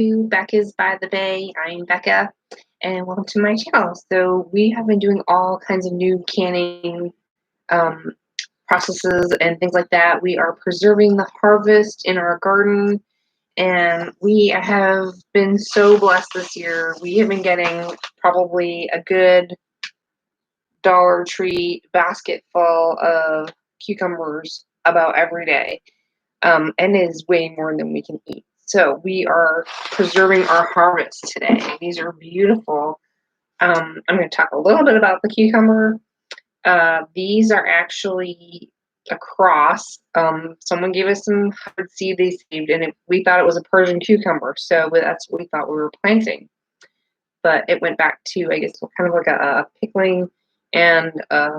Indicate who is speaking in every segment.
Speaker 1: to Becca's by the Bay. I'm Becca, and welcome to my channel. So we have been doing all kinds of new canning um, processes and things like that. We are preserving the harvest in our garden, and we have been so blessed this year. We have been getting probably a good Dollar Tree basket full of cucumbers about every day, and it is way more than we can eat. So we are preserving our harvest today. These are beautiful. I'm going to talk a little bit about the cucumber. These are actually a cross. Someone gave us some hybrid seed they saved, and we thought it was a Persian cucumber, so that's what we thought we were planting. But it went back to, I guess, kind of like a pickling and a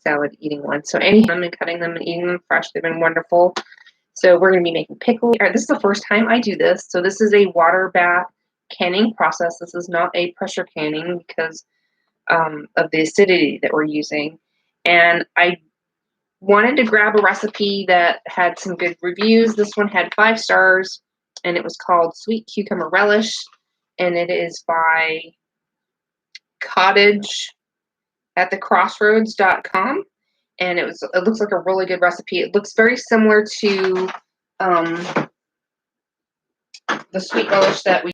Speaker 1: salad eating one. So anyhow, I'm cutting them and eating them fresh. They've been wonderful. So we're going to be making pickles. This is the first time I do this. So this is a water bath canning process. This is not a pressure canning because of the acidity that we're using. And I wanted to grab a recipe that had some good reviews. This one had 5 stars, and it was called Sweet Cucumber Relish, and it is by cottageatthecrossroads.com. And it looks like a really good recipe. It looks very similar to the sweet relish that we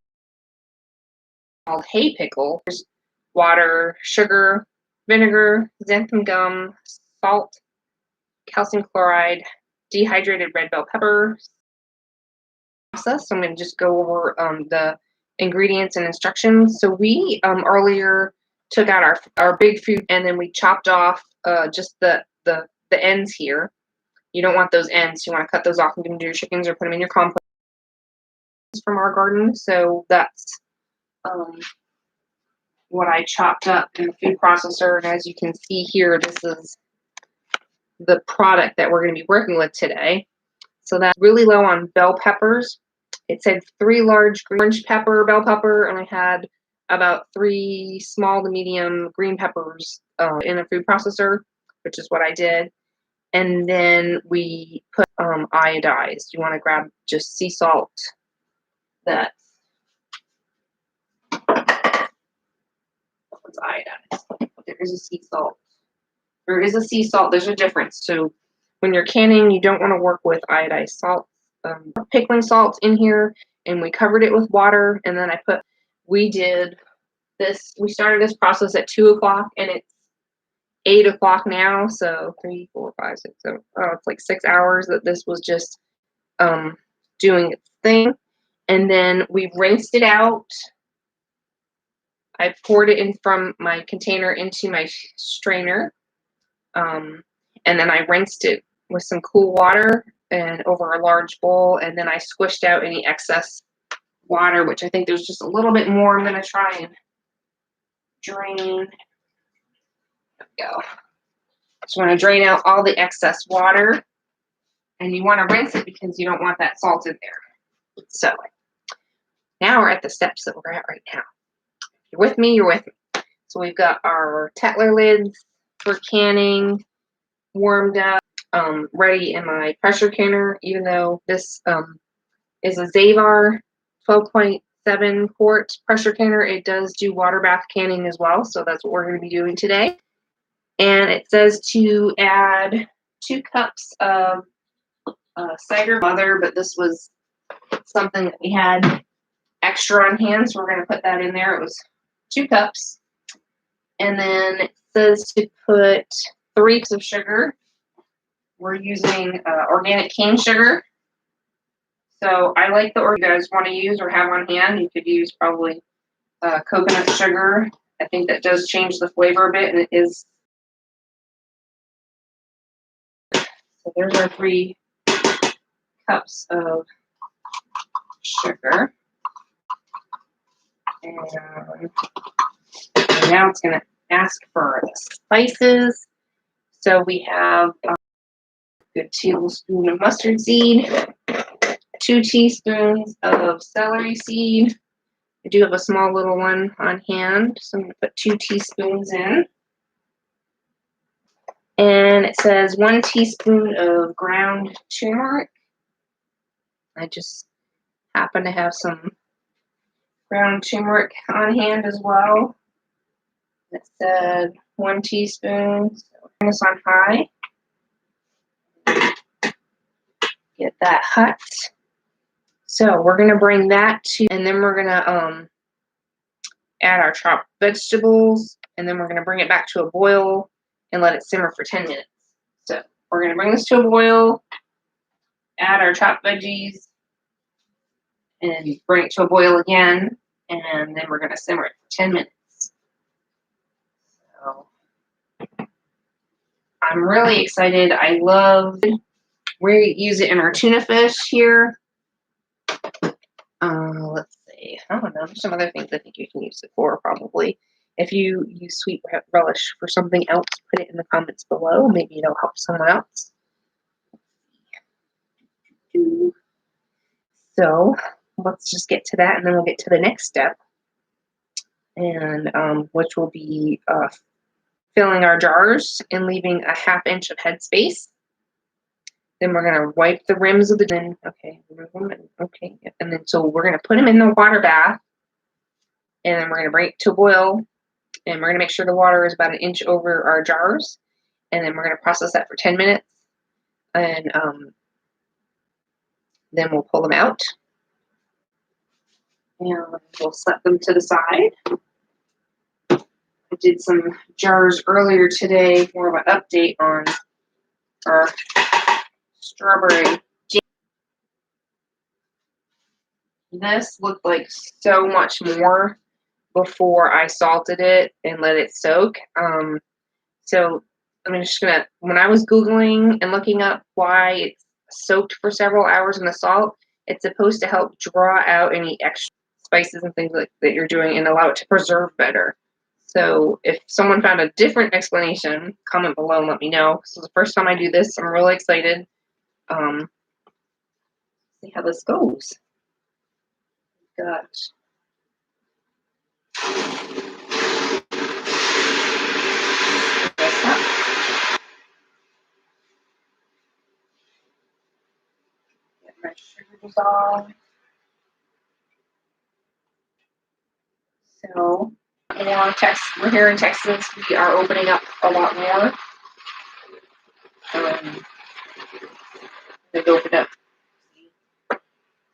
Speaker 1: called hay pickle. There's water, sugar, vinegar, xanthan gum, salt, calcium chloride, dehydrated red bell pepper. Process. So I'm going to just go over the ingredients and instructions. So we earlier took out our big fruit, and then we chopped off just the ends here. You don't want those ends. You want to cut those off and give them to your chickens or put them in your compost from our garden. So that's what I chopped up in the food processor. And as you can see here, this is the product that we're going to be working with today. So that's really low on bell peppers. It said 3 large orange pepper, bell pepper, and I had about 3 small to medium green peppers in a food processor, which is what I did. And then we put iodized. You want to grab just sea salt. That's iodized. There is a sea salt. There is a sea salt. There's a difference. So when you're canning, you don't want to work with iodized salt. Pickling salt in here, and we covered it with water. And then we did this. We started this process at 2 o'clock, and it's 8 o'clock now. So 3, 4, 5, 6, 7. It's like 6 hours that this was just doing its thing. And then we rinsed it out. I poured it in from my container into my strainer. And then I rinsed it with some cool water and over a large bowl. And then I squished out any excess water, which I think there's just a little bit more. I'm going to try and drain. There we go. Just want to drain out all the excess water. And you want to rinse it because you don't want that salt in there. So now we're at the steps that we're at right now. If you're with me, you're with me. So we've got our Tetler lids for canning warmed up, ready in my pressure canner, even though this is a Zavar 12.7 quart pressure canner. It does do water bath canning as well, so that's what we're going to be doing today. And it says to add 2 cups of cider mother, but this was something that we had extra on hand, so we're going to put that in there. It was 2 cups. And then it says to put 3 cups of sugar. We're using organic cane sugar. So I like the you guys want to use or have on hand. You could use probably coconut sugar. I think that does change the flavor a bit, and it is. So there's our 3 cups of sugar. And now it's going to ask for the spices. So we have a good tablespoon of mustard seed, 2 teaspoons of celery seed. I do have a small little one on hand, so I'm going to put 2 teaspoons in. And it says 1 teaspoon of ground turmeric. I just happen to have some ground turmeric on hand as well. It said 1 teaspoon. So turn this on high. Get that hot. So we're gonna bring that to, and then we're gonna add our chopped vegetables, and then we're gonna bring it back to a boil and let it simmer for 10 minutes. So we're gonna bring this to a boil, add our chopped veggies, and bring it to a boil again, and then we're gonna simmer it for 10 minutes. So I'm really excited. I love, we use it in our tuna fish here. Let's see, I don't know, some other things I think you can use it for probably. If you use sweet relish for something else, put it in the comments below. Maybe it'll help someone else. So let's just get to that, and then we'll get to the next step, and which will be filling our jars and leaving a 1/2 inch of headspace. Then we're gonna wipe the rims of the okay, remove them, okay, and then so we're gonna put them in the water bath, and then we're gonna bring it to a boil, and we're gonna make sure the water is about 1 inch over our jars, and then we're gonna process that for 10 minutes, and then we'll pull them out, and we'll set them to the side. I did some jars earlier today, more of an update on our strawberry jam. This looked like so much more before I salted it and let it soak. So I'm just gonna, when I was Googling and looking up why it's soaked for several hours in the salt, it's supposed to help draw out any extra spices and things like that you're doing and allow it to preserve better. So if someone found a different explanation, comment below and let me know. This is the first time I do this. I'm really excited. See how this goes. Gosh. Get my sugar dissolved. So we're here in Texas. We are opening up a lot more. They've opened up.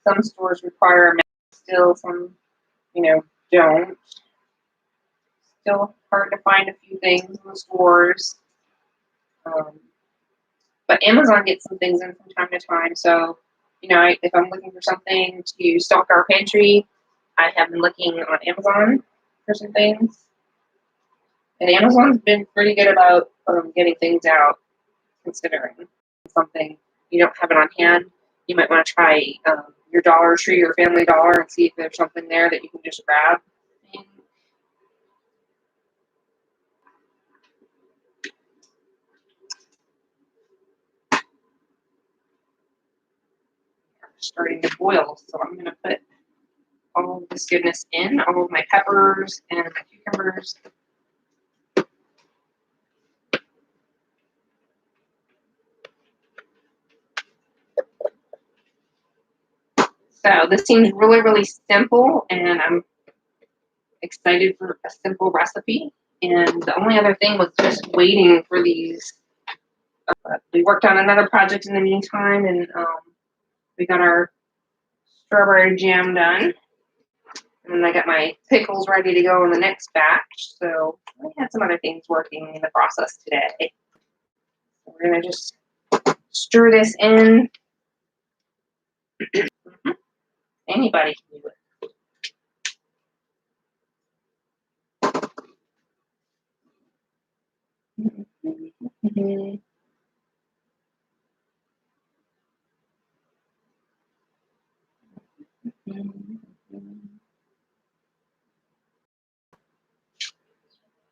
Speaker 1: Some stores require a mask still, some, don't. Still hard to find a few things in the stores. But Amazon gets some things in from time to time. So, if I'm looking for something to stock our pantry, I have been looking on Amazon for some things. And Amazon's been pretty good about getting things out, considering something you don't have it on hand. You might want to try your Dollar Tree or Family Dollar and see if there's something there that you can just grab. Starting to boil, so I'm going to put all of this goodness in, all of my peppers and my cucumbers. So this seems really, really simple, and I'm excited for a simple recipe. And the only other thing was just waiting for these. We worked on another project in the meantime, and we got our strawberry jam done. And then I got my pickles ready to go in the next batch. So I had some other things working in the process today. We're going to just stir this in. Anybody can do it.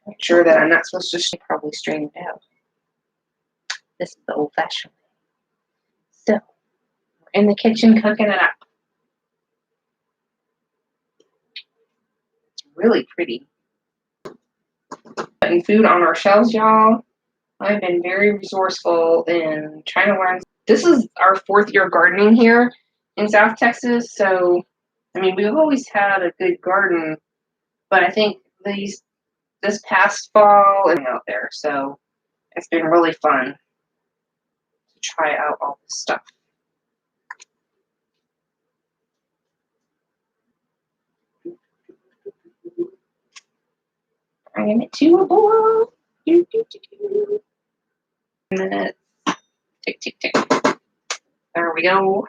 Speaker 1: Make sure that I'm not supposed to probably strain it out. This is the old-fashioned way. So, we're in the kitchen cooking it up. It's really pretty. Putting food on our shelves, y'all. I've been very resourceful in trying to learn. This is our 4th year gardening here, in South Texas, so I mean we've always had a good garden, but I think this past fall and out there, so it's been really fun to try out all this stuff. Bringing it to a boil. Minutes. Tick, tick, tick. There we go.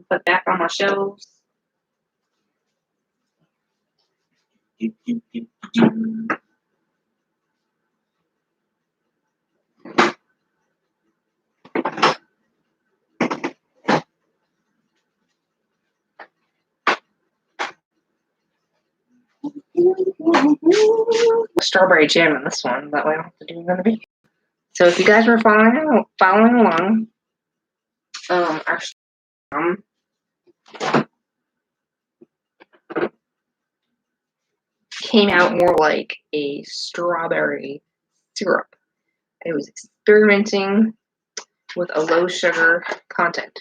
Speaker 1: Put back on my shelves. Strawberry jam in this one, that way I don't have to do another video. So if you guys were following along, our came out more like a strawberry syrup. I was experimenting with a low sugar content.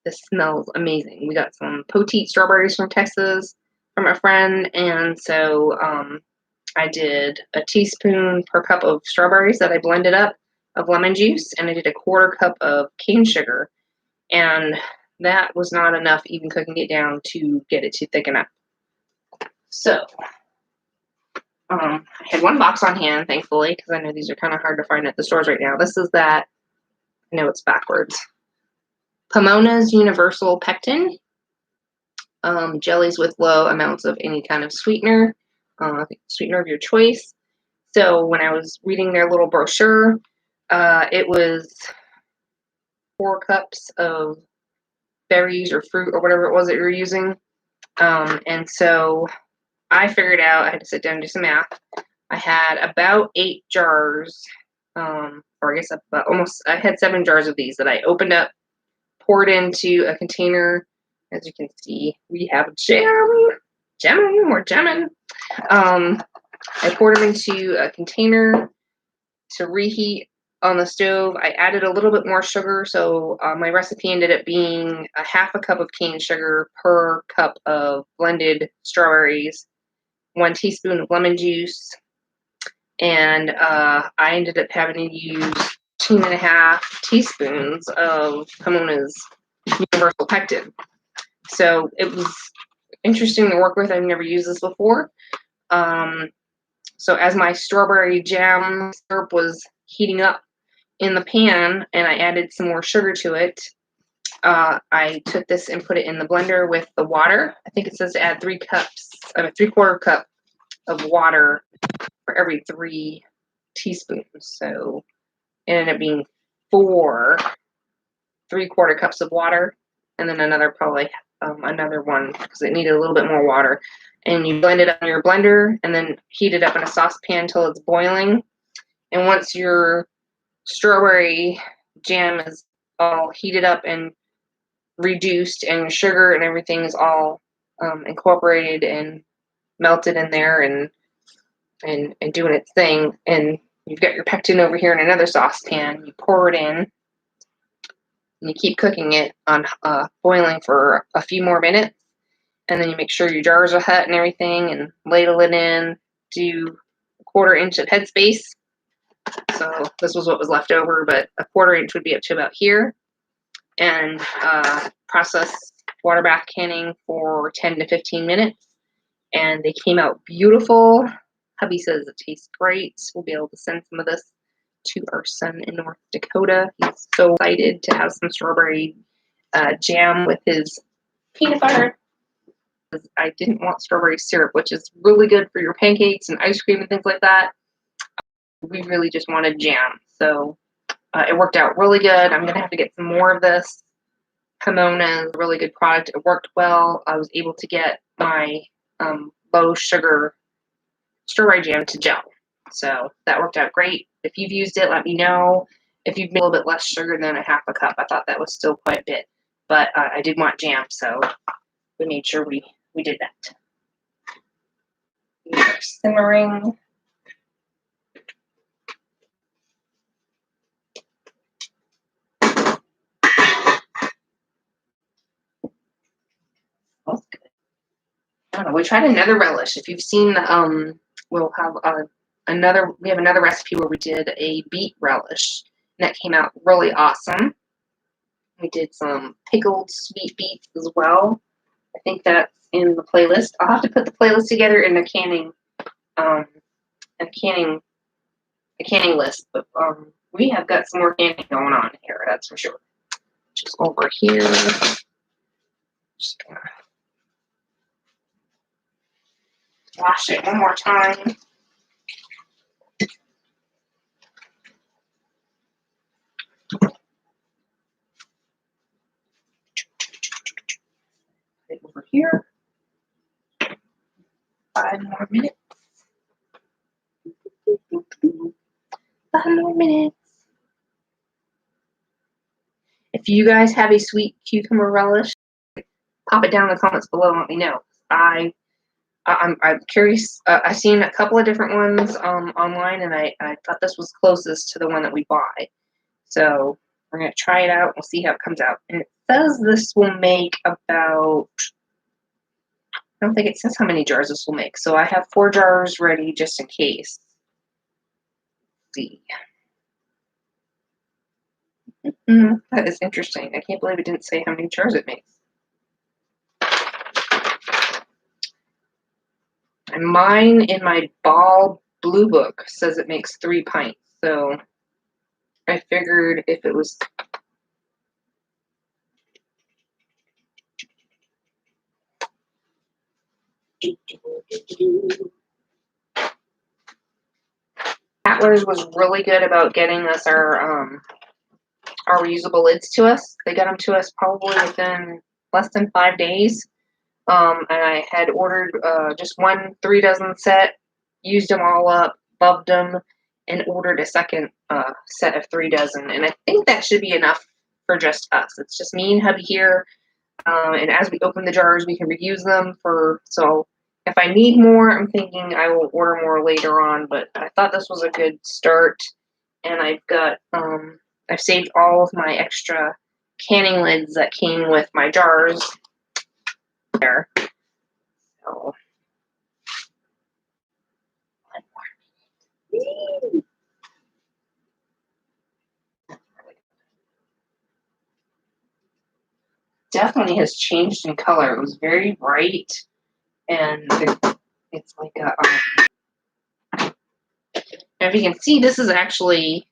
Speaker 1: This smells amazing. We got some petite strawberries from Texas from a friend, and so I did a teaspoon per cup of strawberries that I blended up of lemon juice, and I did a quarter cup of cane sugar, and that was not enough even cooking it down to get it to thicken up. So I had one box on hand, thankfully, because I know these are kind of hard to find at the stores right now. This is that, I know it's backwards, Pomona's Universal Pectin. Jellies with low amounts of any kind of sweetener, sweetener of your choice. So when I was reading their little brochure, it was 4 cups of berries or fruit or whatever it was that you're using. And so I figured out, I had to sit down and do some math. I had about 8 jars, or I guess about I had 7 jars of these that I opened up, poured into a container. As you can see, we have we're jamming. I poured them into a container to reheat on the stove. I added a little bit more sugar, so my recipe ended up being a half a cup of cane sugar per cup of blended strawberries, 1 teaspoon of lemon juice, and I ended up having to use 2.5 teaspoons of Pomona's Universal Pectin. So it was interesting to work with. I've never used this before. So as my strawberry jam syrup was heating up in the pan and I added some more sugar to it, I took this and put it in the blender with the water. I think it says to add 3/4 cup of water for every 3 teaspoons. So it ended up being 4 3/4 cups of water, and then another probably another one because it needed a little bit more water. And you blend it up in your blender and then heat it up in a saucepan until it's boiling. And once your strawberry jam is all heated up and reduced and your sugar and everything is all incorporated and melted in there and doing its thing, and you've got your pectin over here in another saucepan, you pour it in and you keep cooking it on boiling for a few more minutes, and then you make sure your jars are hot and everything and ladle it in. Do a 1/4 inch of headspace. So this was what was left over, but a 1/4 inch would be up to about here. And process water bath canning for 10 to 15 minutes. And they came out beautiful. Hubby says it tastes great. We'll be able to send some of this to our son in North Dakota. He's so excited to have some strawberry jam with his peanut butter. I didn't want strawberry syrup, which is really good for your pancakes and ice cream and things like that. We really just wanted jam. So it worked out really good. I'm going to have to get some more of this. Pomona is a really good product. It worked well. I was able to get my low sugar strawberry jam to gel. So that worked out great. If you've used it, let me know. If you've made a little bit less sugar than a half a cup, I thought that was still quite a bit. But I did want jam, so we made sure we did that. We are simmering. I don't know. We tried another relish. If you've seen, we'll have we have another recipe where we did a beet relish, and that came out really awesome. We did some pickled sweet beets as well. I think that's in the playlist. I'll have to put the playlist together in the canning, a canning list. But we have got some more canning going on here, that's for sure. Just over here. Just gonna wash it one more time. Put it over here. 5 more minutes. 5 more minutes. If you guys have a sweet cucumber relish, pop it down in the comments below and let me know. I'm curious. I've seen a couple of different ones online, and I thought this was closest to the one that we buy. So we're going to try it out. We'll see how it comes out. And it says this will make about, I don't think it says how many jars this will make. So I have 4 jars ready just in case. Let's see. That is interesting. I can't believe it didn't say how many jars it makes. And mine in my Ball Blue Book says it makes 3 pints. So I figured if it was Atlas was really good about getting us our reusable lids to us. They got them to us probably within less than 5 days. And I had ordered just 1 3 dozen set, used them all up, loved them, and ordered a second set of 3 dozen. And I think that should be enough for just us. It's just me and hubby here. And as we open the jars, we can reuse them so if I need more, I'm thinking I will order more later on, but I thought this was a good start. And I've got, I've saved all of my extra canning lids that came with my jars there. So, 1 more. Definitely has changed in color. It was very bright, and it's like a, if you can see, this is actually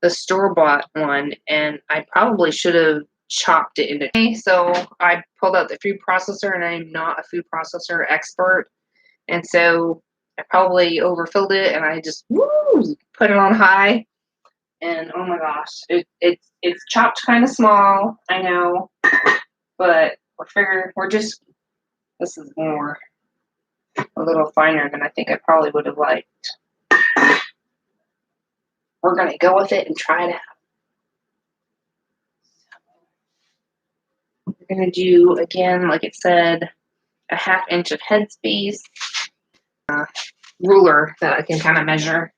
Speaker 1: the store-bought one, and I probably should have chopped it into. So I pulled out the food processor, and I'm not a food processor expert, and so I probably overfilled it, and I just put it on high, and oh my gosh, it's chopped kind of small, I know, but this is more a little finer than I think I probably would have liked. We're gonna go with it and try it out. We're gonna do, again, like it said, a 1/2 inch of headspace. Ruler that I can kind of measure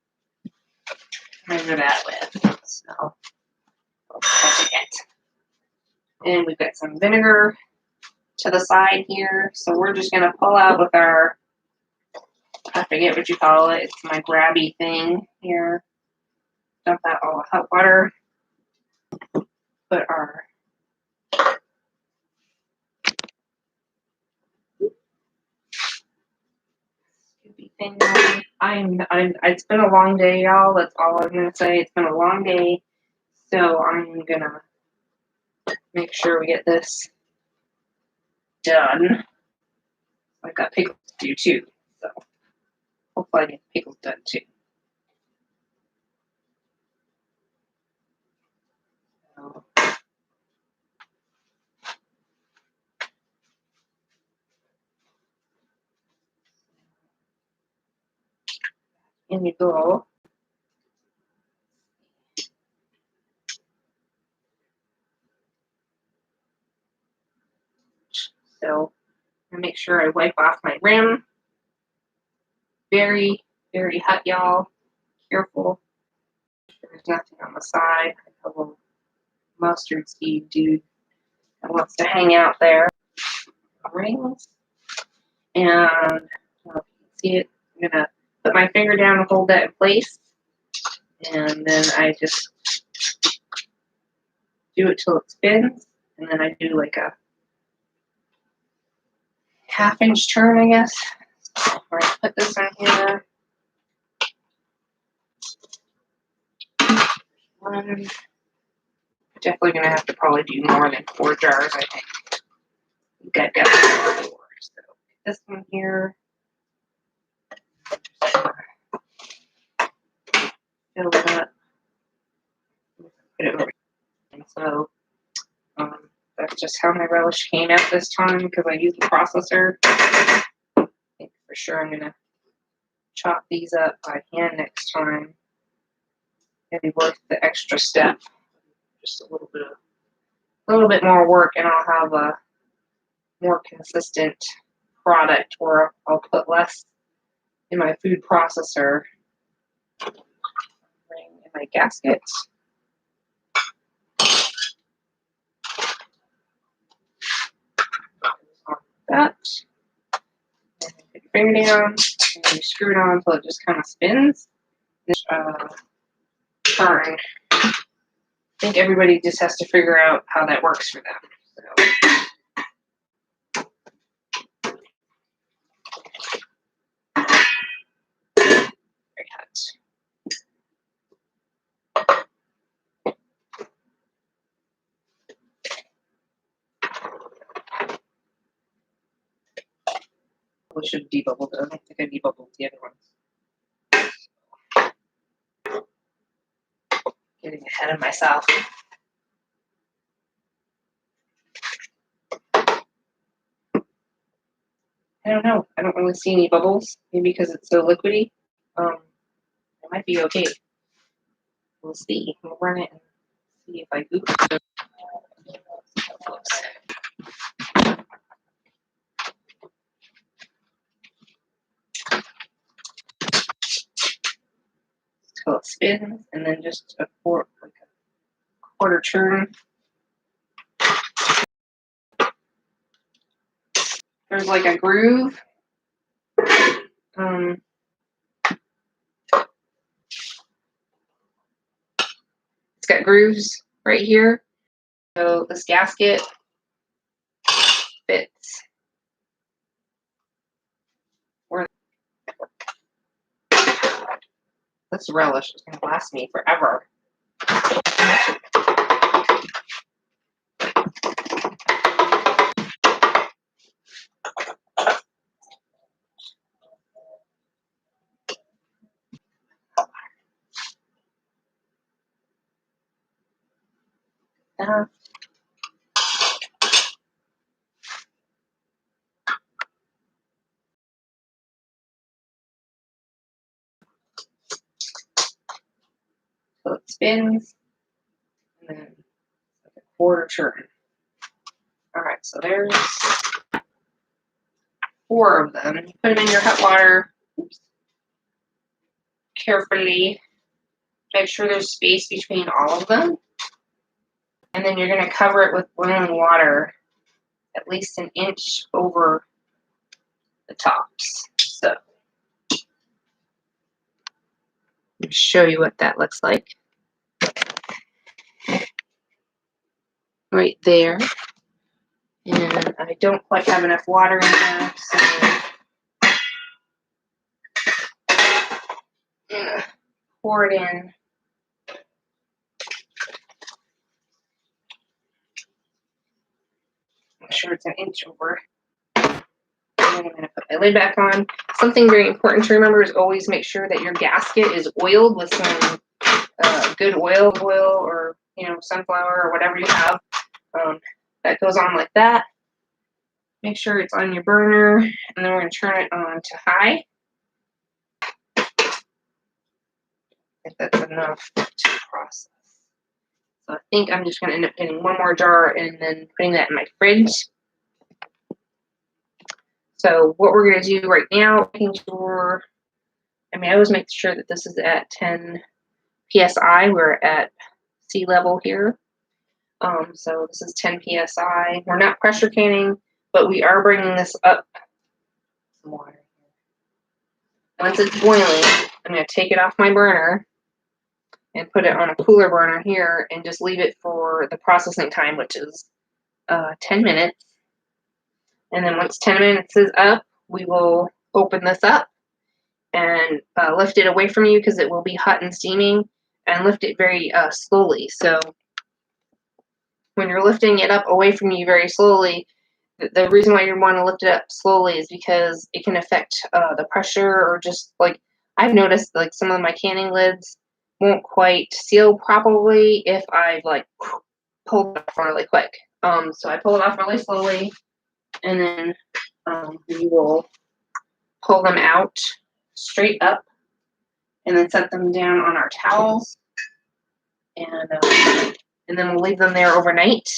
Speaker 1: that with. So we'll touch it. And we've got some vinegar to the side here. So we're just gonna pull out with our, I forget what you call it. It's my grabby thing here. Dump that all hot water. Put our thing on. It's been a long day, y'all. That's all I'm gonna say. It's been a long day. So I'm gonna make sure we get this done. I've got pickles to do too. So hopefully I get pickles done too. So, in we go. So I make sure I wipe off my rim. Very, very hot, y'all. Careful. There's nothing on the side. I have a little mustard seed dude that wants to hang out there. Rings. And I don't know if you can see it. I'm gonna put my finger down and hold that in place, and then I just do it till it spins, and then I do like a half-inch turn, I guess. So I'm gonna put this on here. Definitely gonna have to probably do more than 4 jars, I think. I think I've got 4. So this one here. Fill it up. Put it over. And so that's just how my relish came out this time because I used the processor. I think for sure I'm gonna chop these up by hand next time. Maybe worth the extra step. Just a little bit more work, and I'll have a more consistent product, or I'll put less in my food processor. In my gasket. That. And put your finger down, and then you screw it on until it just kind of spins. Turn. I think everybody just has to figure out how that works for them. We should have debubbled it. I don't think I debubbled the other ones. Getting ahead of myself. I don't know. I don't really see any bubbles. Maybe because it's so liquidy. It might be okay. We'll see. We'll run it and see if I oops. Till it spins, and then just a quarter turn. There's like a groove. It's got grooves right here. So this gasket fits. This relish is going to last me forever. So it spins, and then like a quarter turn. All right, so there's 4 of them. You put them in your hot water. Oops. Carefully. Make sure there's space between all of them. And then you're going to cover it with boiling water at least an inch over the tops. So, let me show you what that looks like. Right there. And I don't quite have enough water in there, so pour it in. Make sure it's an inch over. And then I'm going to put my lid back on. Something very important to remember is always make sure that your gasket is oiled with some good oil, or sunflower or whatever you have. That goes on like that. Make sure it's on your burner, and then we're going to turn it on to high. If that's enough to process. So I think I'm just going to end up getting 1 more jar and then putting that in my fridge. So what we're going to do right now, making sure, I always make sure that this is at 10 PSI. We're at sea level here. So this is 10 PSI. We're not pressure canning, but we are bringing this up some water. Once it's boiling, I'm going to take it off my burner and put it on a cooler burner here and just leave it for the processing time, which is 10 minutes. And then once 10 minutes is up, we will open this up and lift it away from you because it will be hot and steaming, and lift it very slowly. So when you're lifting it up away from you very slowly, the reason why you want to lift it up slowly is because it can affect the pressure, or just like I've noticed, like some of my canning lids won't quite seal properly if I like pull it off really quick. So I pull it off really slowly, and then we will pull them out straight up, and then set them down on our towels, and then we'll leave them there overnight.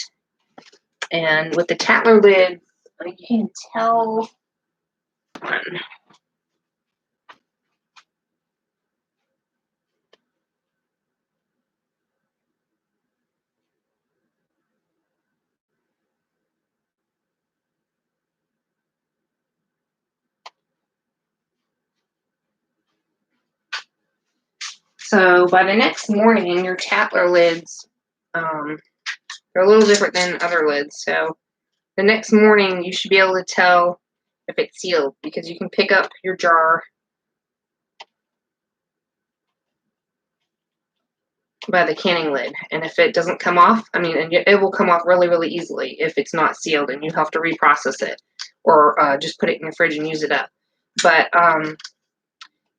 Speaker 1: And with the Tatler lids, you can tell. So by the next morning, your Tatler lids, they're a little different than other lids. So the next morning, you should be able to tell if it's sealed, because you can pick up your jar by the canning lid. And if it doesn't come off, I mean, and it will come off really, really easily if it's not sealed and you have to reprocess it, or just put it in your fridge and use it up. But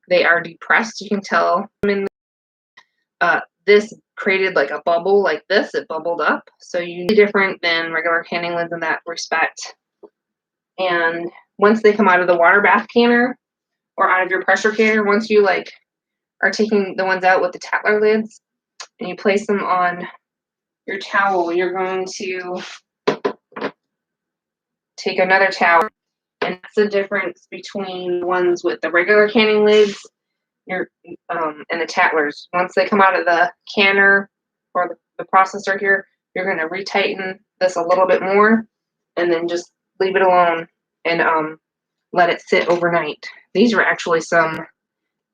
Speaker 1: they are depressed. You can tell. This created like a bubble like this. It bubbled up. So you different than regular canning lids in that respect. And once they come out of the water bath canner or out of your pressure canner, once you like are taking the ones out with the Tatler lids and you place them on your towel, you're going to take another towel, and that's the difference between the ones with the regular canning lids and the Tatlers. Once they come out of the canner or the processor here, you're going to retighten this a little bit more, and then just leave it alone and let it sit overnight. These were actually some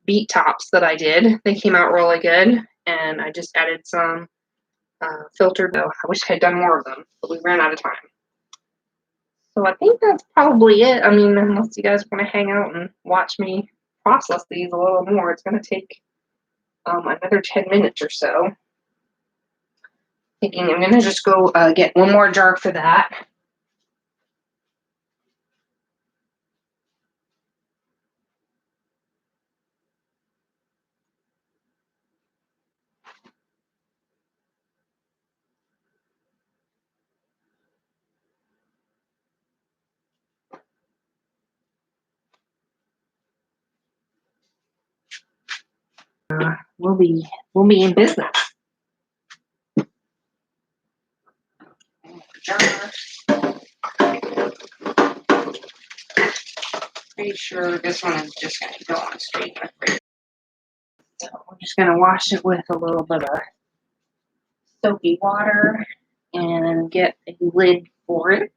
Speaker 1: beet tops that I did. They came out really good, and I just added some filtered. I wish I had done more of them, but we ran out of time. So I think that's probably it. I mean, unless you guys want to hang out and watch me process these a little more, it's going to take another 10 minutes or so. Thinking I'm going to just go get one more jar for that. We'll be in business. Jar. Pretty sure this one is just going to go on straight in the fridge. So we're just going to wash it with a little bit of soapy water and get a lid for it.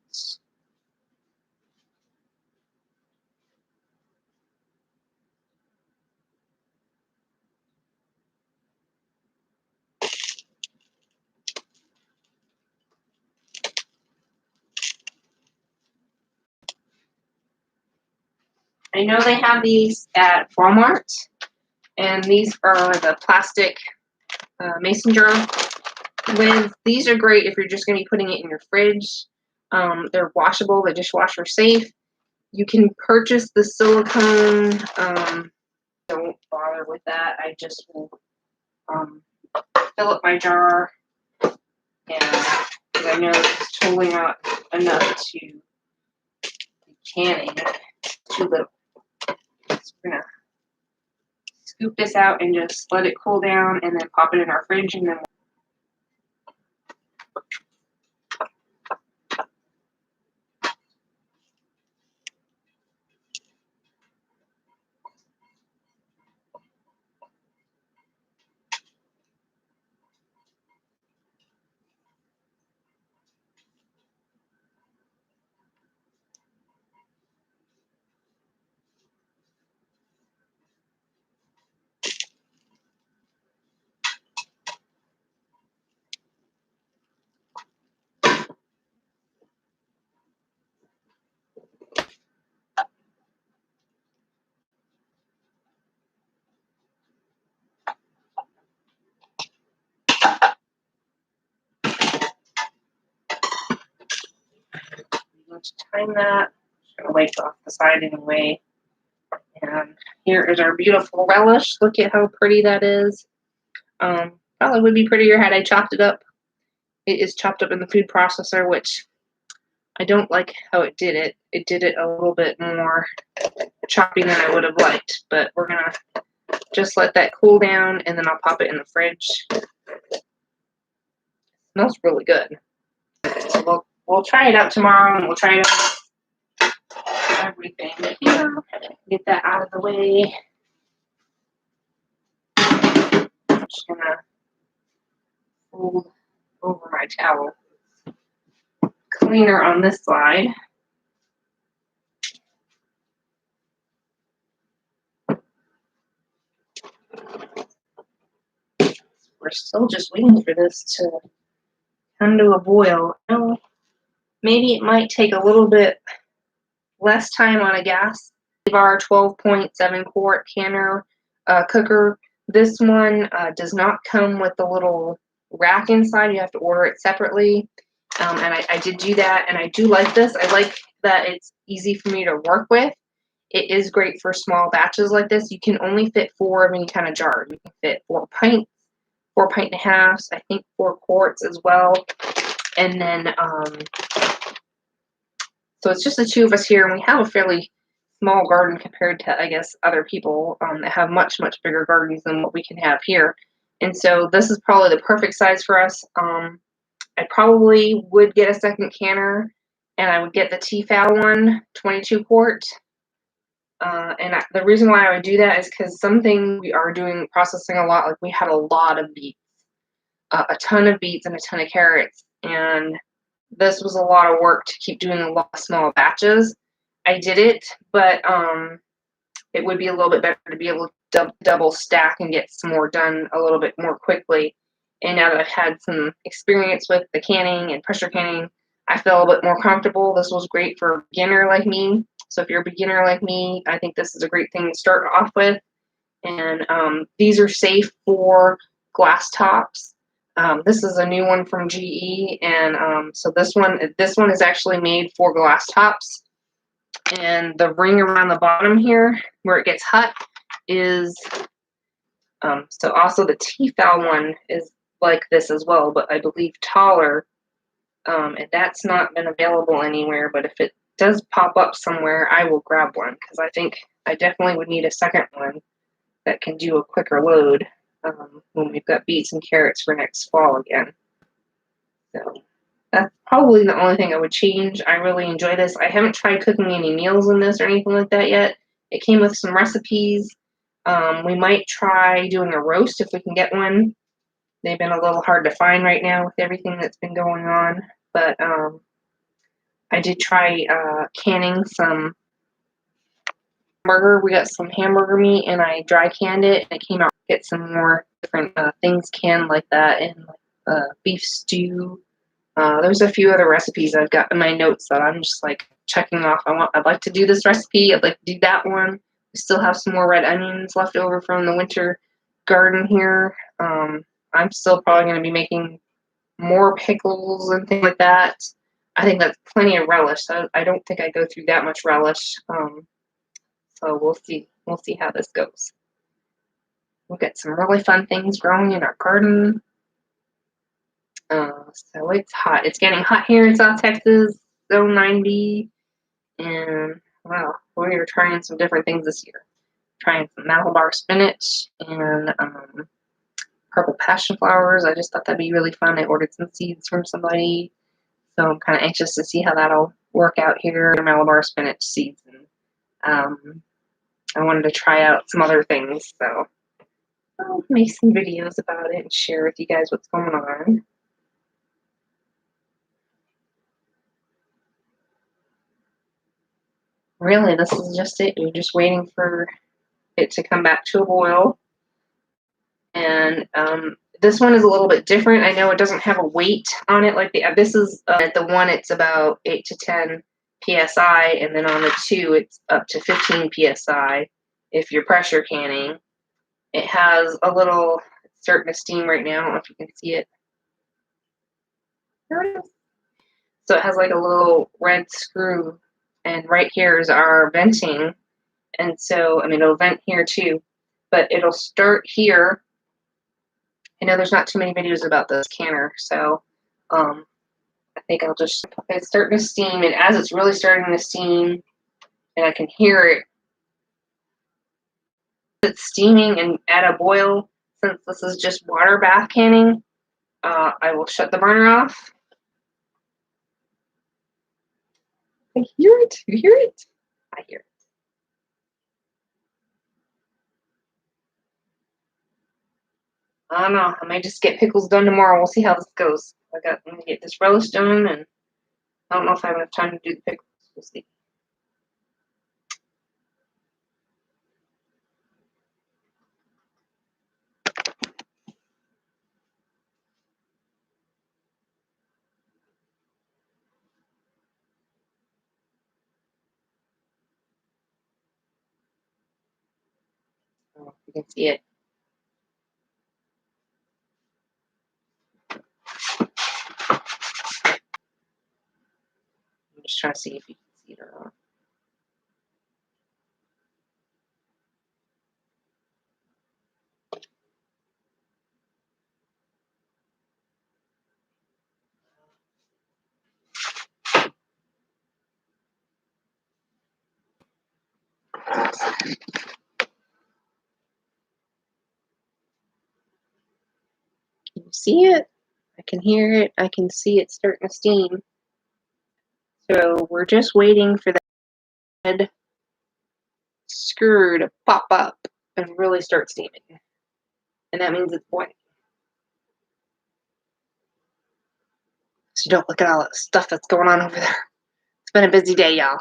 Speaker 1: I know they have these at Walmart, and these are the plastic mason jar lids. These are great if you're just going to be putting it in your fridge. They're washable, they're dishwasher safe. You can purchase the silicone. Don't bother with that. I just will fill up my jar, and because I know it's totally not enough to be canning. Too little. So we're gonna scoop this out and just let it cool down, and then pop it in our fridge, and then to time that. Just gonna wipe off the side anyway. And here is our beautiful relish. Look at how pretty that is. Probably would be prettier had I chopped it up. It is chopped up in the food processor, which I don't like how it did it. It did it a little bit more choppy than I would have liked, but we're gonna just let that cool down and then I'll pop it in the fridge. It smells really good. So we'll try it out tomorrow and we'll try it out everything here. Get that out of the way. I'm just gonna fold over my towel. Cleaner on this side. We're still just waiting for this to come to a boil. Oh, maybe it might take a little bit less time on a gas. Our 12.7 quart canner cooker. This one does not come with the little rack inside. You have to order it separately. And I did do that, and I do like this. I like that it's easy for me to work with. It is great for small batches like this. You can only fit 4 of any kind of jar. You can fit 4 pints, 4 pint and a halves, I think 4 quarts as well. And then, so it's just the 2 of us here, and we have a fairly small garden compared to, I guess, other people that have much, much bigger gardens than what we can have here. And so this is probably the perfect size for us. I probably would get a second canner, and I would get the Tefal one, 22 quart. The reason why I would do that is because something we are doing, processing a lot, like we had a lot of beets, a ton of beets and a ton of carrots, and this was a lot of work to keep doing a lot of small batches. I did it, but it would be a little bit better to be able to double stack and get some more done a little bit more quickly. And now that I've had some experience with the canning and pressure canning, I feel a little bit more comfortable. This was great for a beginner like me. So if you're a beginner like me, I think this is a great thing to start off with. And these are safe for glass tops. This is a new one from GE, and so this one is actually made for glass tops. And the ring around the bottom here, where it gets hot, is so also the Tefal one is like this as well, but I believe taller. And that's not been available anywhere. But if it does pop up somewhere, I will grab one because I think I definitely would need a second one that can do a quicker load when we've got beets and carrots for next fall again. So that's probably the only thing I would change. I really enjoy this. I haven't tried cooking any meals in this or anything like that yet. It came with some recipes. We might try doing a roast if we can get one. They've been a little hard to find right now with everything that's been going on. But I did try canning some hamburger. We got some hamburger meat and I dry canned it, and it came out. Get some more different things canned like that, and beef stew. There's a few other recipes I've got in my notes that I'm just like checking off. I'd like to do this recipe. I'd like to do that one. We still have some more red onions left over from the winter garden here. I'm still probably going to be making more pickles and things like that. I think that's plenty of relish. So I don't think I go through that much relish. So we'll see. We'll see how this goes. We'll get some really fun things growing in our garden. So it's hot. It's getting hot here in South Texas. So 90. And wow, we're trying some different things this year. Trying some Malabar spinach and purple passion flowers. I just thought that'd be really fun. I ordered some seeds from somebody. So I'm kind of anxious to see how that'll work out here. Malabar spinach seeds. And I wanted to try out some other things. So I'll make some videos about it and share with you guys what's going on. Really, this is just it. You're just waiting for it to come back to a boil. And this one is a little bit different. I know it doesn't have a weight on it like this is the one. It's about 8 to 10 psi, and then on the 2, it's up to 15 psi. If you're pressure canning, it has a little. It's starting to steam right now. I don't know if you can see it. There it is. So it has like a little red screw, and right here is our venting. And so, I mean, it'll vent here too, but it'll start here. I know there's not too many videos about this canner, so I think I'll just, it's starting to steam, and as it's really starting to steam, and I can hear it, it's steaming and at a boil, since this is just water bath canning, I will shut the burner off. I hear it. You hear it? I hear it. I don't know. I might just get pickles done tomorrow. We'll see how this goes. I'm gonna get this relish done, and I don't know if I have enough time to do the pickles. We'll see. Oh, you can see it. I'm just trying to see if you can see it or not. Can you see it? I can hear it. I can see it starting to steam. So we're just waiting for that screw to pop up and really start steaming. And that means it's boiling. So you don't look at all the stuff that's going on over there. It's been a busy day, y'all.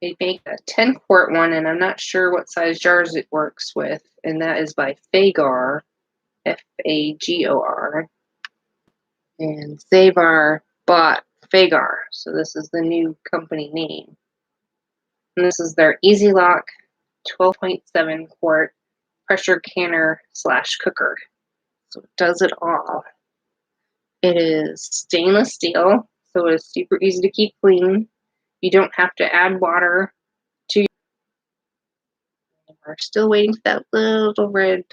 Speaker 1: They make a 10-quart one, and I'm not sure what size jars it works with, and that is by Fagor, Fagor. And Zavar bought Fagor, so this is the new company name. And this is their Easy Lock 12.7 quart pressure canner / cooker. So it does it all. It is stainless steel, so it is super easy to keep clean. You don't have to add water to your. We're still waiting for that little red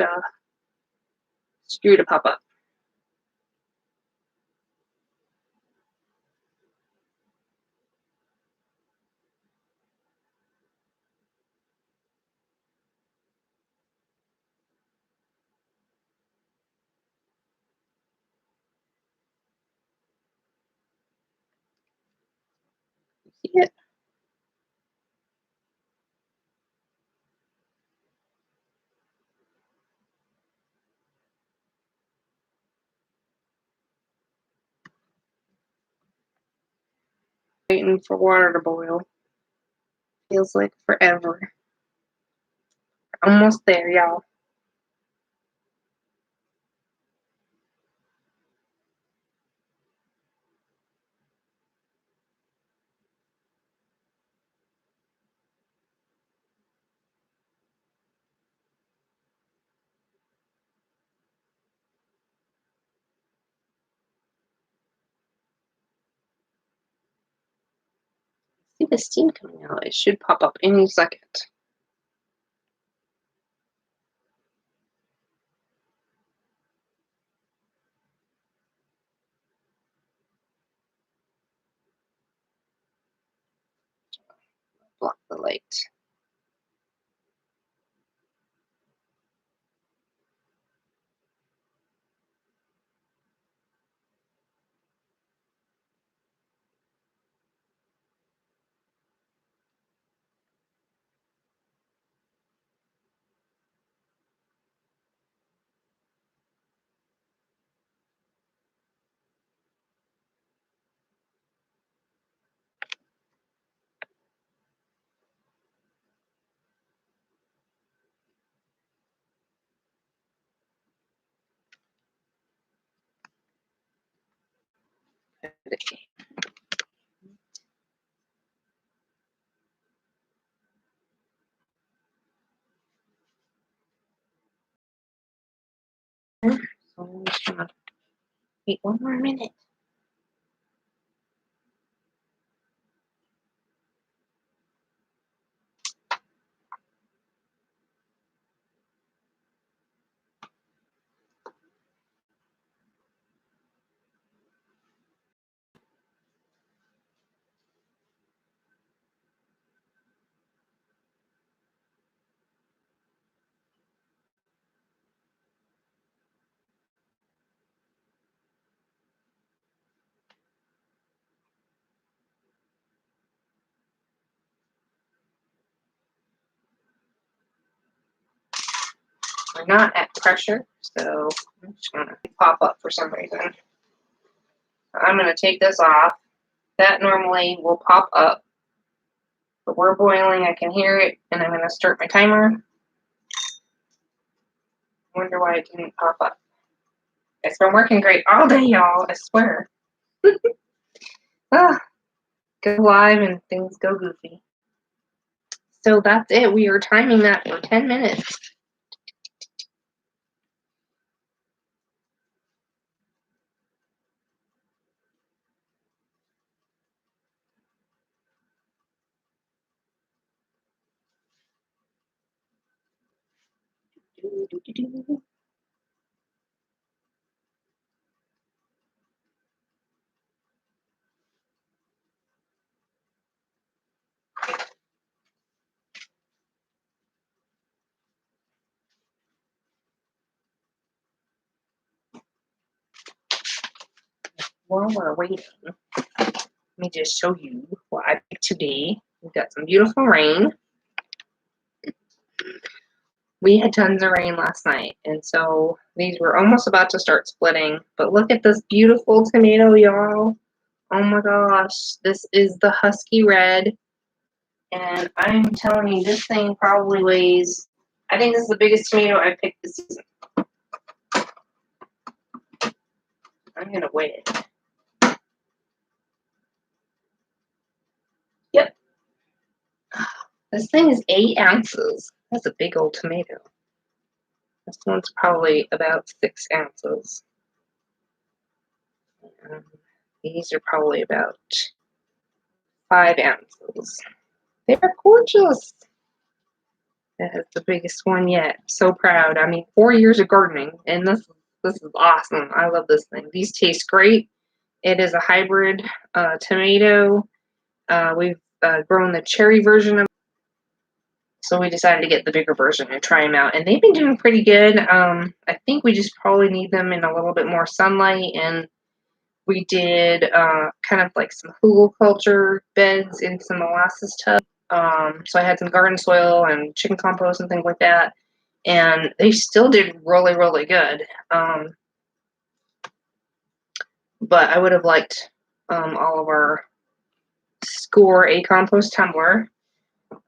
Speaker 1: screw to pop up. See it? Waiting for water to boil. Feels like forever. Almost there, y'all. See the steam coming out. It should pop up any second. Block the light. So I'm just gonna wait one more minute. We're not at pressure, so I'm just gonna pop up for some reason. I'm gonna take this off. That normally will pop up, but we're boiling. I can hear it, and I'm gonna start my timer. Wonder why it didn't pop up. It's been working great all day, y'all. I swear. Ah, go live and things go goofy. So that's it. We are timing that for 10 minutes. While we're waiting, let me just show you what I picked today. We've got some beautiful rain. We had tons of rain last night, and so these were almost about to start splitting. But look at this beautiful tomato, y'all. Oh my gosh, this is the Husky Red, and I'm telling you, this thing probably weighs, I think this is the biggest tomato I've picked this season. I'm gonna weigh it. Yep. This thing is 8 ounces. That's a big old tomato. This one's probably about 6 ounces. These are probably about 5 ounces. They're gorgeous. That is the biggest one yet. So proud. I mean, 4 years of gardening, and this is awesome. I love this thing. These taste great. It is a hybrid tomato. We've grown the cherry version of, so we decided to get the bigger version and try them out. And they've been doing pretty good. I think we just probably need them in a little bit more sunlight. And we did kind of like some hugelkultur beds in some molasses tubs. So I had some garden soil and chicken compost and things like that. And they still did really, really good. But I would have liked all of our Score a compost tumbler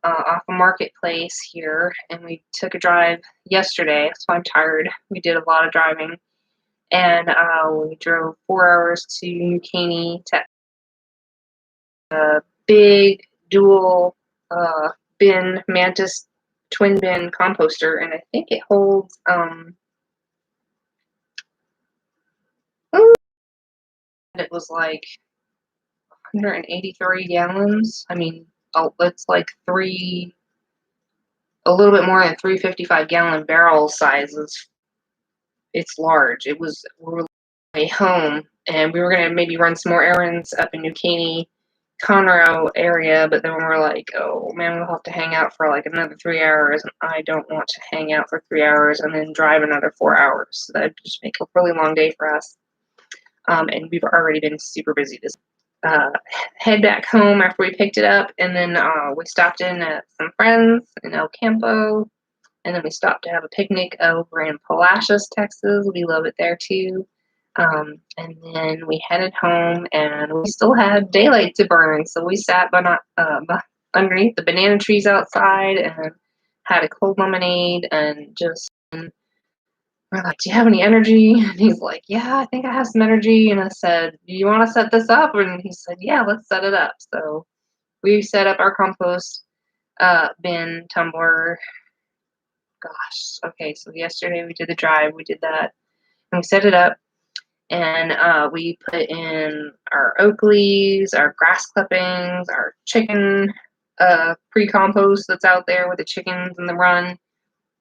Speaker 1: off a marketplace here, and we took a drive yesterday, so I'm tired. We did a lot of driving, and we drove 4 hours to New Caney to a big dual bin Mantis twin bin composter, and I think it holds it was like 183 gallons. I mean, it's like a little bit more than 355-gallon barrel sizes. It's large. We were way home, and we were gonna maybe run some more errands up in New Caney, Conroe area, but then we were like, oh man, we'll have to hang out for like another 3 hours, and I don't want to hang out for 3 hours and then drive another 4 hours. So that'd just make a really long day for us. And we've already been super busy this. Head back home after we picked it up, and then we stopped in at some friends in El Campo, and then we stopped to have a picnic over in Palacios, Texas. We love it there too. And then we headed home, and we still had daylight to burn, so we sat underneath the banana trees outside and had a cold lemonade and just We're like, do you have any energy? And he's like, yeah, I think I have some energy. And I said, do you want to set this up? And he said, yeah, let's set it up. So we set up our compost bin, tumbler. Gosh, okay, so yesterday we did the drive, we did that, and we set it up, and we put in our oak leaves, our grass clippings, our chicken pre-compost that's out there with the chickens in the run,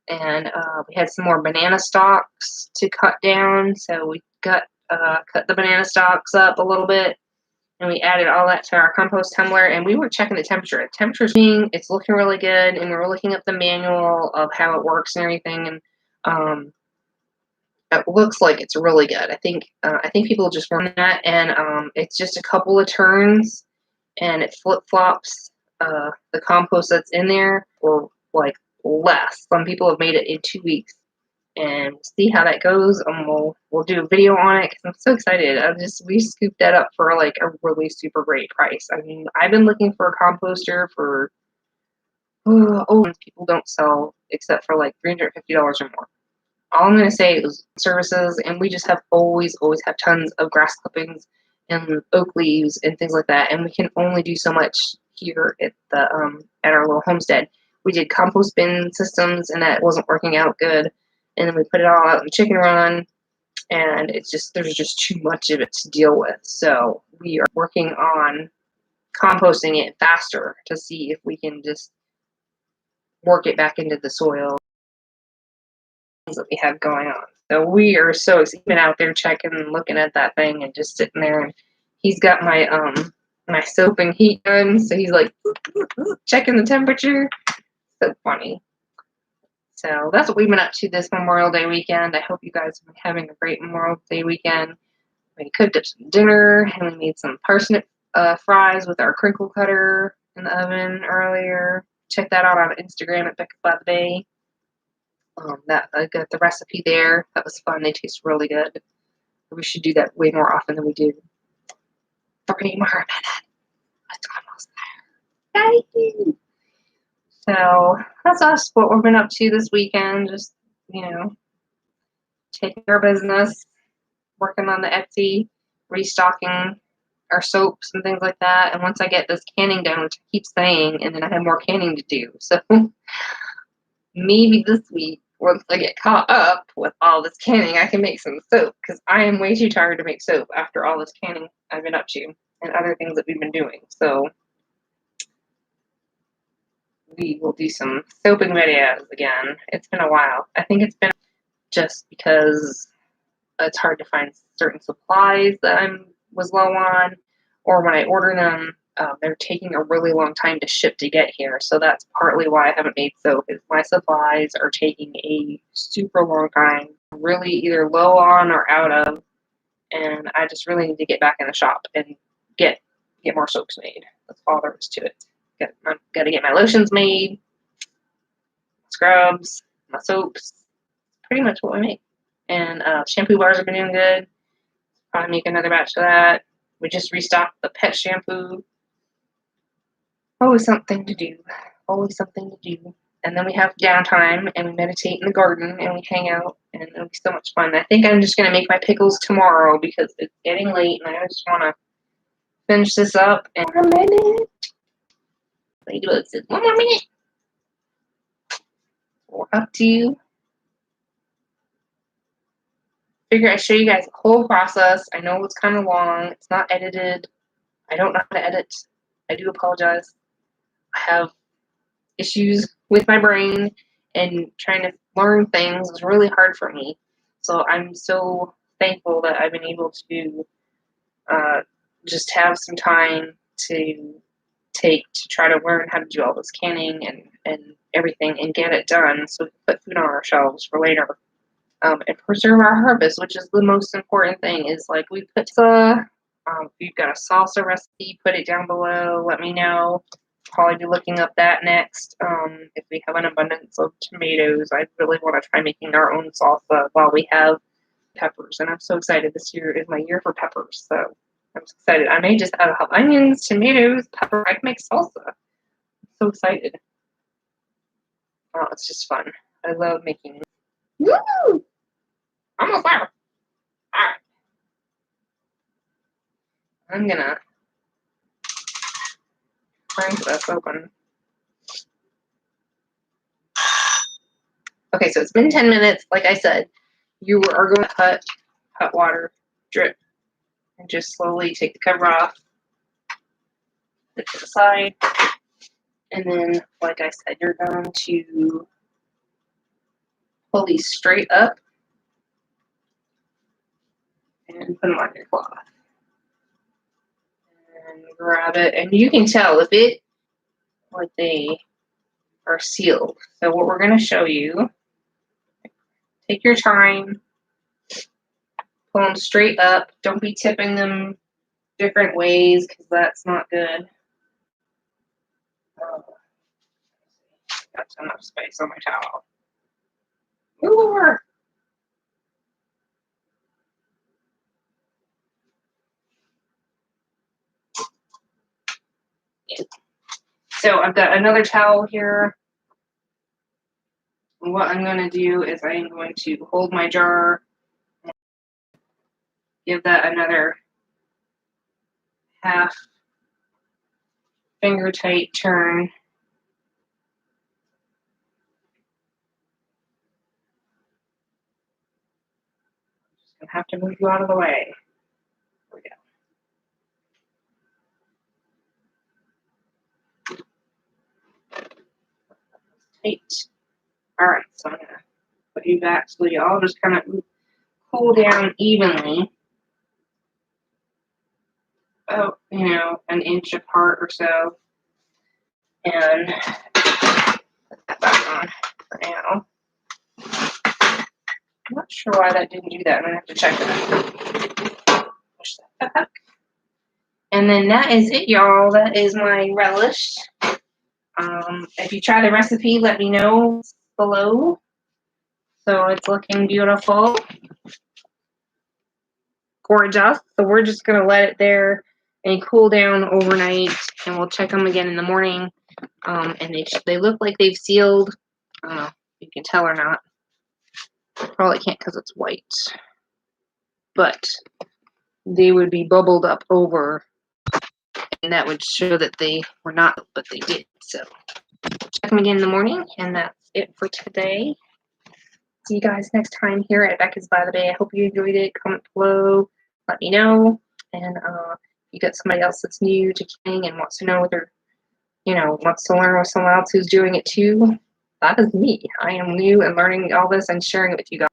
Speaker 1: and we had some more banana stalks to cut down, so we cut the banana stalks up a little bit, and we added all that to our compost tumbler, and we were checking the temperature. The temperature's it's looking really good, and we were looking up the manual of how it works and everything, and it looks like it's really good. I think people just want that, and it's just a couple of turns, and it flip-flops the compost that's in there, or like less. Some people have made it in 2 weeks, and we'll see how that goes. And we'll do a video on it because I'm so excited. We scooped that up for like a really super great price. I mean, I've been looking for a composter for people don't sell except for like $350 or more. All I'm gonna say is services, and we just have always have tons of grass clippings and oak leaves and things like that, and we can only do so much here at the at our little homestead. We did compost bin systems, and that wasn't working out good. And then we put it all out in the chicken run, and there's just too much of it to deal with. So we are working on composting it faster to see if we can just work it back into the soil that we have going on. So we are so excited. Been out there checking and looking at that thing and just sitting there, and he's got my my soap and heat gun, so he's like checking the temperature. So funny. So that's what we've been up to this Memorial Day weekend. I hope you guys have been having a great Memorial Day weekend. We cooked up some dinner, and we made some parsnip fries with our crinkle cutter in the oven earlier. Check that out on Instagram at BeccasByTheBay. I got the recipe there. That was fun. They taste really good. We should do that way more often than we do. 30 more minutes. It's almost there. Yay! So that's us. What we've been up to this weekend. Just taking our business, working on the Etsy, restocking our soaps and things like that. And once I get this canning done, which I keep saying, and then I have more canning to do. So maybe this week, once I get caught up with all this canning, I can make some soap, because I am way too tired to make soap after all this canning I've been up to and other things that we've been doing. So we will do some soaping videos again. It's been a while. I think it's been just because it's hard to find certain supplies that I was low on, or when I order them, they're taking a really long time to ship to get here. So that's partly why I haven't made soap, is my supplies are taking a super long time, really either low on or out of, and I just really need to get back in the shop and get more soaps made. That's all there is to it. Got to get my lotions made, scrubs, my soaps, pretty much what we make. And shampoo bars have been doing good. Probably make another batch of that. We just restocked the pet shampoo. Always something to do. Always something to do. And then we have downtime, and we meditate in the garden, and we hang out, and it'll be so much fun. I think I'm just going to make my pickles tomorrow because it's getting late, and I just want to finish this up. And 1 minute. Ladybug says 1 more minute. We're up to you. Figure I'd show you guys the whole process. I know it's kind of long. It's not edited. I don't know how to edit. I do apologize. I have issues with my brain, and trying to learn things is really hard for me. So I'm so thankful that I've been able to just have some time to take to try to learn how to do all this canning and everything and get it done so we can put food on our shelves for later. And preserve our harvest, which is the most important thing. Is like we put if you've got a salsa recipe, put it down below. Let me know. Probably be looking up that next. If we have an abundance of tomatoes, I really want to try making our own salsa while we have peppers. And I'm so excited. This year is my year for peppers, so I'm excited. I may just have onions, tomatoes, pepper. I can make salsa. I'm so excited. Oh, it's just fun. I love making. Woo! Almost there. Alright. I'm gonna crank this open. Okay, so it's been 10 minutes. Like I said, you are going to cut hot water, drip, and just slowly take the cover off, put it to the side, and then, like I said, you're going to pull these straight up and put them on your cloth. And grab it, and you can tell if it, like they are sealed. So what we're going to show you, take your time, pull them straight up. Don't be tipping them different ways because that's not good. Got enough space on my towel. Move over. Yeah. So I've got another towel here. And what I'm going to do is I'm going to hold my jar and give that another half finger tight turn. Just going to have to move you out of the way. There we go. Tight. Alright, so I'm going to put you back so you all just kind of cool down evenly. Oh, you know, an inch apart or so. And put that back on for now. I'm not sure why that didn't do that. I'm going to have to check that. Push that back. And then that is it, y'all. That is my relish. If you try the recipe, let me know below. So it's looking beautiful. Gorgeous. So we're just going to let it there and cool down overnight. And we'll check them again in the morning. And they look like they've sealed. I don't know if you can tell or not. Probably can't because it's white. But they would be bubbled up over. And that would show that they were not, but they did. So check them again in the morning. And that's it for today. See you guys next time here at Becca's by the Bay. I hope you enjoyed it. Comment below. Let me know. And if you got somebody else that's new to canning and wants to know whether, you know, wants to learn with someone else who's doing it too, that is me. I am new and learning all this and sharing it with you guys.